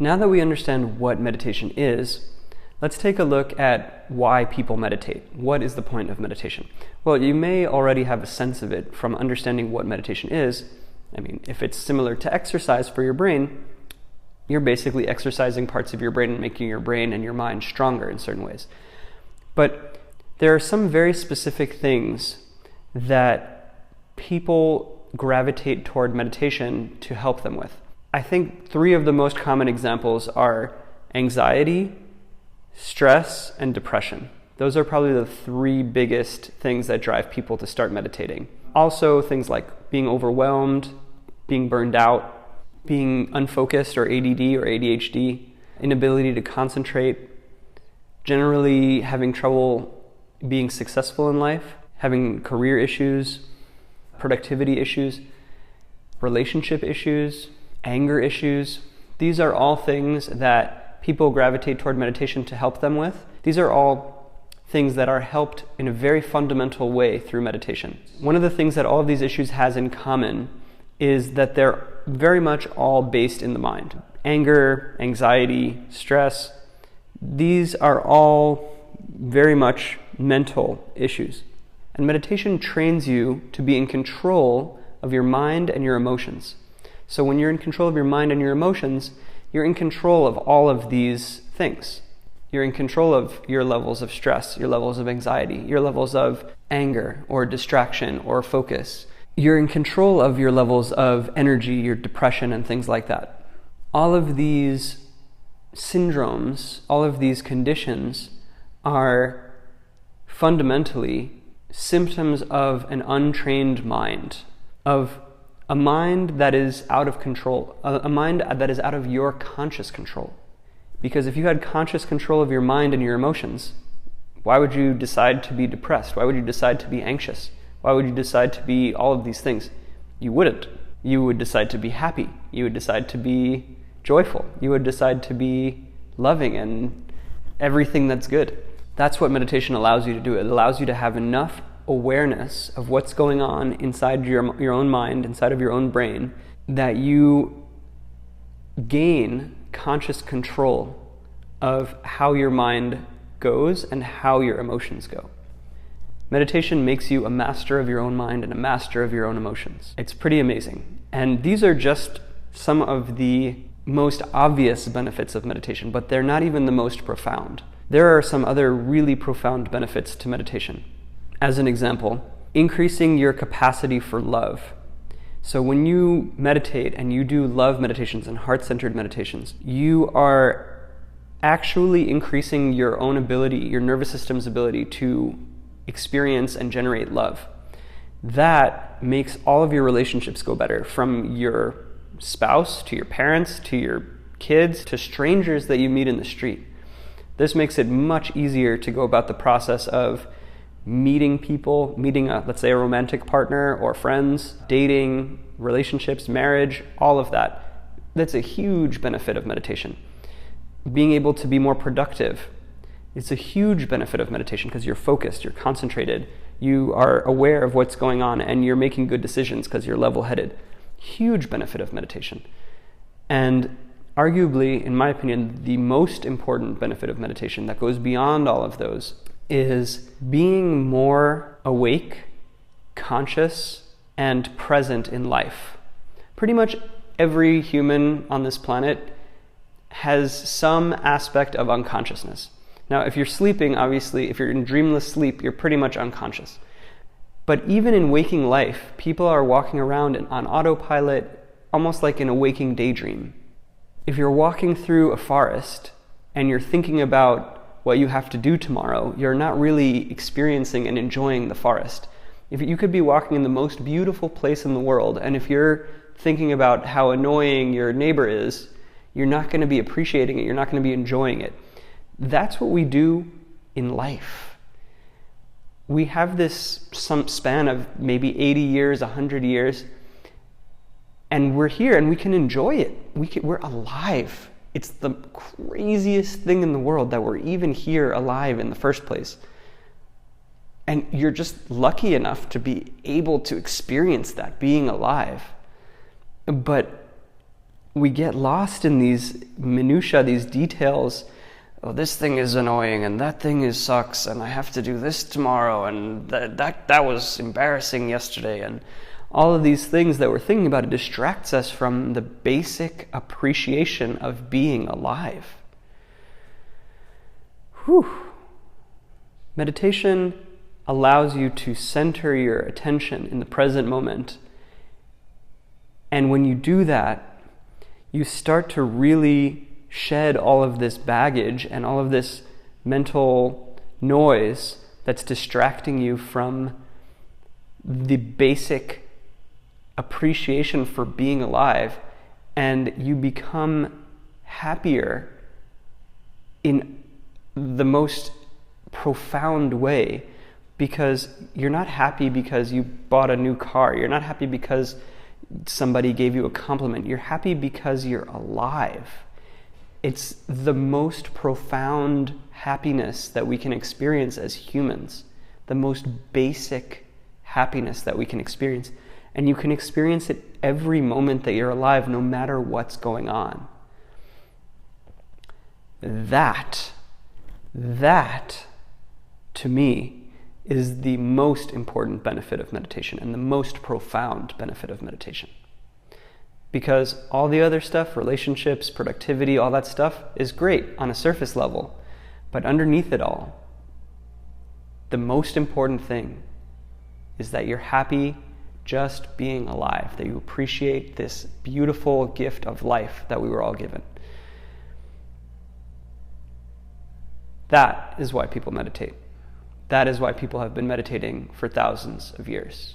Now that we understand what meditation is, let's take a look at why people meditate. What is the point of meditation? Well, you may already have a sense of it from understanding what meditation is. I mean, if it's similar to exercise for your brain, you're basically exercising parts of your brain and making your brain and your mind stronger in certain ways. But there are some very specific things that people gravitate toward meditation to help them with. I think 3 of the most common examples are anxiety, stress, and depression. Those are probably the 3 biggest things that drive people to start meditating. Also, things like being overwhelmed, being burned out, being unfocused or ADD or ADHD, inability to concentrate, generally having trouble being successful in life, having career issues, productivity issues, relationship issues, anger issues. These are all things that people gravitate toward meditation to help them with. These are all things that are helped in a very fundamental way through meditation. One of the things that all of these issues has in common is that they're very much all based in the mind. Anger, anxiety, stress, these are all very much mental issues. And meditation trains you to be in control of your mind and your emotions. So when you're in control of your mind and your emotions, you're in control of all of these things. You're in control of your levels of stress, your levels of anxiety, your levels of anger or distraction or focus. You're in control of your levels of energy, your depression, and things like that. All of these syndromes, all of these conditions are fundamentally symptoms of an untrained mind, of a mind that is out of control, a mind that is out of your conscious control. Because if you had conscious control of your mind and your emotions, why would you decide to be depressed? Why would you decide to be anxious? Why would you decide to be all of these things? You wouldn't. You would decide to be happy. You would decide to be joyful. You would decide to be loving and everything that's good. That's what meditation allows you to do. It allows you to have enough awareness of what's going on inside your own mind, inside of your own brain, that you gain conscious control of how your mind goes and how your emotions go. Meditation makes you a master of your own mind and a master of your own emotions. It's pretty amazing. And these are just some of the most obvious benefits of meditation, but they're not even the most profound. There are some other really profound benefits to meditation. As an example, increasing your capacity for love. So when you meditate and you do love meditations and heart-centered meditations, you are actually increasing your own ability, your nervous system's ability to experience and generate love. That makes all of your relationships go better, from your spouse to your parents to your kids to strangers that you meet in the street. This makes it much easier to go about the process of meeting people, let's say a romantic partner or friends, dating, relationships, marriage, all of that. That's a huge benefit of meditation. Being able to be more productive, it's a huge benefit of meditation because you're focused, you're concentrated, you are aware of what's going on, and you're making good decisions because you're level-headed. Huge benefit of meditation. And arguably, in my opinion, the most important benefit of meditation that goes beyond all of those is being more awake, conscious, and present in life. Pretty much every human on this planet has some aspect of unconsciousness. Now, if you're sleeping, obviously, if you're in dreamless sleep, you're pretty much unconscious. But even in waking life, people are walking around on autopilot, almost like in a waking daydream. If you're walking through a forest and you're thinking about what you have to do tomorrow, you're not really experiencing and enjoying the forest. If you could be walking in the most beautiful place in the world, and if you're thinking about how annoying your neighbor is, you're not going to be appreciating it, you're not going to be enjoying it. That's what we do in life. We have this some span of maybe 80 years, 100 years, and we're here and we can enjoy it. We're alive. It's the craziest thing in the world that we're even here alive in the first place. And you're just lucky enough to be able to experience that, being alive. But we get lost in these minutiae, these details. Oh, this thing is annoying, and that thing sucks, and I have to do this tomorrow, and that was embarrassing yesterday, and all of these things that we're thinking about, it distracts us from the basic appreciation of being alive. Whew. Meditation allows you to center your attention in the present moment. And when you do that, you start to really shed all of this baggage and all of this mental noise that's distracting you from the basic appreciation for being alive, and you become happier in the most profound way, because you're not happy because you bought a new car. You're not happy because somebody gave you a compliment. You're happy because you're alive. It's the most profound happiness that we can experience as humans, the most basic happiness that we can experience. And you can experience it every moment that you're alive, no matter what's going on. That, to me, is the most important benefit of meditation and the most profound benefit of meditation. Because all the other stuff, relationships, productivity, all that stuff is great on a surface level. But underneath it all, the most important thing is that you're happy just being alive, that you appreciate this beautiful gift of life that we were all given. That is why people meditate. That is why people have been meditating for thousands of years.